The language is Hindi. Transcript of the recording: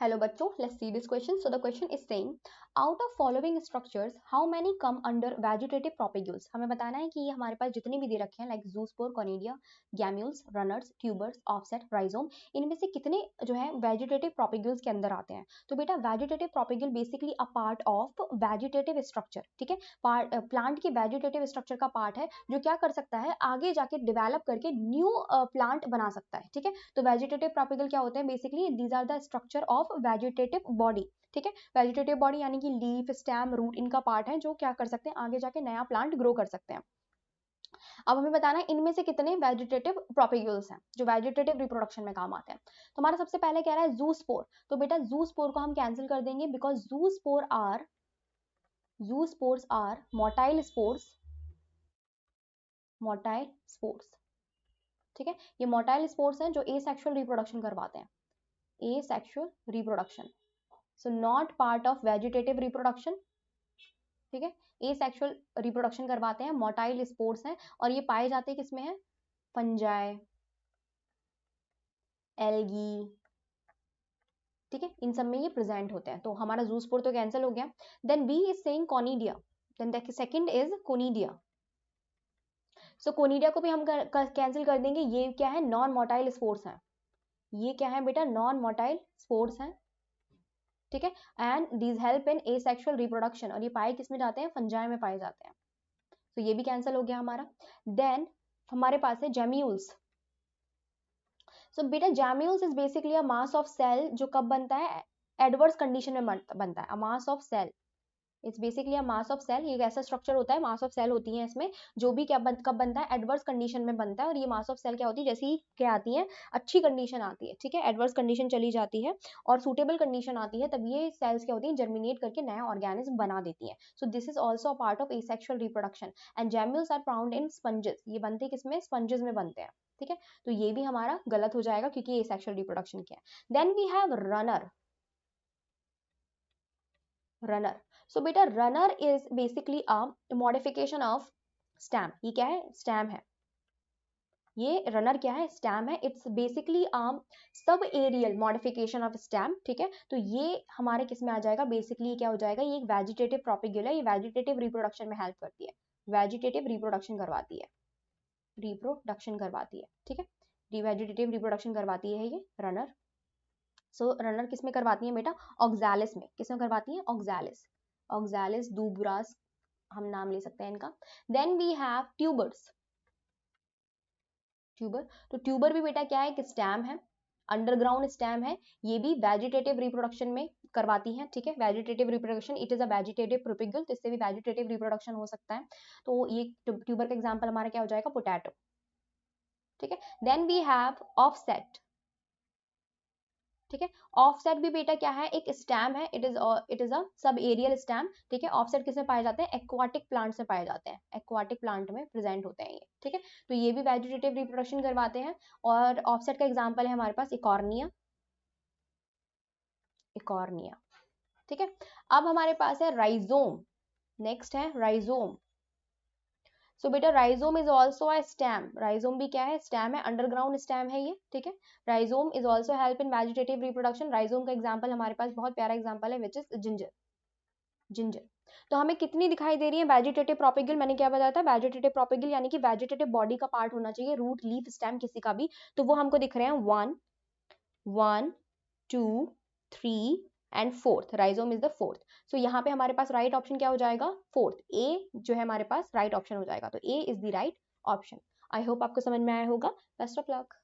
Hello बच्चों, let's see this question. So the question is saying, out of following structures, how many come under vegetative propagules? हमें बताना है कि ये हमारे पास जितने भी दे रखे हैं like zoospore, conidia, gammules, runners, tubers, offset, rhizome, इनमें से कितने जो है vegetative propagules के अंदर आते हैं? तो बेटा vegetative propagule basically a part of vegetative structure, ठीक है? प्लांट के vegetative structure का पार्ट है जो क्या कर सकता है, आगे जाके डेवलप करके न्यू प्लांट बना सकता है, ठीक है? तो vegetative propagules क्या होते हैं? Basically these are the structure of vegetative body, ठीक है? वेजिटेटिव बॉडी यानी कि लीफ, स्टेम, रूट इनका पार्ट है जो क्या कर सकते हैं, आगे जाके नया प्लांट ग्रो कर सकते हैं। अब हमें बताना है इनमें से कितने वेजिटेटिव प्रोपेग्यूल्स हैं जो वेजिटेटिव रिप्रोडक्शन में काम आते हैं। तो हमारा सबसे पहले कह रहा है जूस्पोर, तो बेटा जूस्पोर को हम कैंसिल कर देंगे because zoospores are motile spores, ठीक है? ये मोटाइल स्पोर्स हैं जो एसेक्सुअल रिप्रोडक्शन करवाते हैं, asexual reproduction, so not part of vegetative reproduction, ठीक है? asexual reproduction करवाते हैं, मोटाइल स्पोर्स हैं और ये पाए जाते हैं किसमें है? फंजाई, एल्गी, ठीक है? इन सब में ये प्रेजेंट होते हैं। तो हमारा जूस्पोर तो कैंसिल हो गया। Then B is saying conidia, then the second is conidia, so conidia को भी हम कैंसिल कर देंगे। ये क्या है? नॉन मोटाइल स्पोर्स हैं। ये क्या है बेटा? नॉन मोटाइल स्पोर्स हैं, ठीक है? And these help in asexual reproduction, और ये पाए किसमें जाते हैं? फंजाई में पाए जाते हैं। तो ये भी कैंसिल हो गया हमारा। देन हमारे पास है जेम्यूल्स। सो बेटा gemmules is basically a mass of cell जो कब बनता है? एडवर्स कंडीशन में बनता है। A mass of cell, it's basically a mass of cell. ये ऐसा स्ट्रक्चर होता है, मास ऑफ सेल होती है इसमें, जो भी कब बनता है? एडवर्स कंडीशन में बनता है। और ये मास ऑफ सेल क्या होती है? जैसे ही क्या आती है? अच्छी कंडीशन आती है, ठीक है? एडवर्स कंडीशन चली जाती है और सूटेबल कंडीशन आती है, तब ये सेल्स क्या होती है? जर्मिनेट करके नया ऑर्गेनिज्म बना देती है। So this is also a part of asexual reproduction and gemmules are found in sponges. ये बनते किसमें? स्पंजेस में बनते हैं, ठीक है? तो ये भी हमारा गलत हो जाएगा क्योंकि एसेक्सुअल रिप्रोडक्शन क्या है। Then we have runner. So बेटा runner is basically a modification of stem. ये क्या है? स्टैम है। ये रनर क्या है? स्टैम है। It's basically subaerial modification of stem, ठीक है? तो ये हमारे किस में आ जाएगा? बेसिकली क्या हो जाएगा? ये एक वेजिटेटिव प्रोपेगुला है। ये वेजिटेटिव रिप्रोडक्शन में हेल्प करती है, वेजिटेटिव रिप्रोडक्शन करवाती है, ठीक है? वेजिटेटिव रिप्रोडक्शन करवाती है ये रनर। सो रनर किस में करवाती है बेटा? ऑक्सैलिस में। किस में करवाती है? ऑक्सैलिस, दूबरास, हम नाम ले सकते हैं इनका। Then we have tubers. तो ट्यूबर भी बेटा क्या है? एक स्टैम है, अंडरग्राउंड स्टैम है। ये भी वेजिटेटिव रिप्रोडक्शन में करवाती है, ठीक है? Vegetative reproduction, it is a vegetative propagule, तो इससे भी वेजिटेटिव रिप्रोडक्शन हो सकता है। तो ये ट्यूबर का एग्जांपल हमारा क्या हो जाएगा? पोटैटो, ठीक है? देन वी हैव ऑफसेट, ठीक है? ऑफसेट भी बेटा क्या है? एक स्टैम है। It is a sub aerial STEM, ठीक है? ऑफसेट किसमें पाए जाते हैं? एक्वाटिक प्लांट से पाए जाते हैं, एक्वाटिक प्लांट में प्रेजेंट होते हैं ये, ठीक है? तो ये भी वेजिटेटिव रिप्रोडक्शन करवाते हैं। और ऑफसेट का एग्जांपल है हमारे पास इकॉर्निया, ठीक है? अब हमारे पास है राइजोम। नेक्स्ट है राइजोम। सो बेटा rhizome is also a stem. Rhizome भी क्या है? स्टेम है, अंडरग्राउंड स्टेम है ये, ठीक है? Rhizome is also help in vegetative reproduction. Rhizome का एग्जांपल हमारे पास बहुत प्यारा एग्जांपल है विच इज जिंजर। तो हमें कितनी दिखाई दे रही है वेजिटेटिव प्रोपेगुल? मैंने क्या बताया था? वेजिटेटिव प्रोपेगुल यानी कि वेजिटेटिव बॉडी का पार्ट होना चाहिए, रूट, लीफ, स्टेम किसी का भी। तो वो हमको दिख रहे हैं 1 2 3 and fourth. Rhizome is the fourth. So यहाँ पे हमारे पास राइट ऑप्शन क्या हो जाएगा? फोर्थ, ए जो है हमारे पास राइट ऑप्शन हो जाएगा। तो A is the right option. I hope आपको समझ में आया होगा। Best of luck.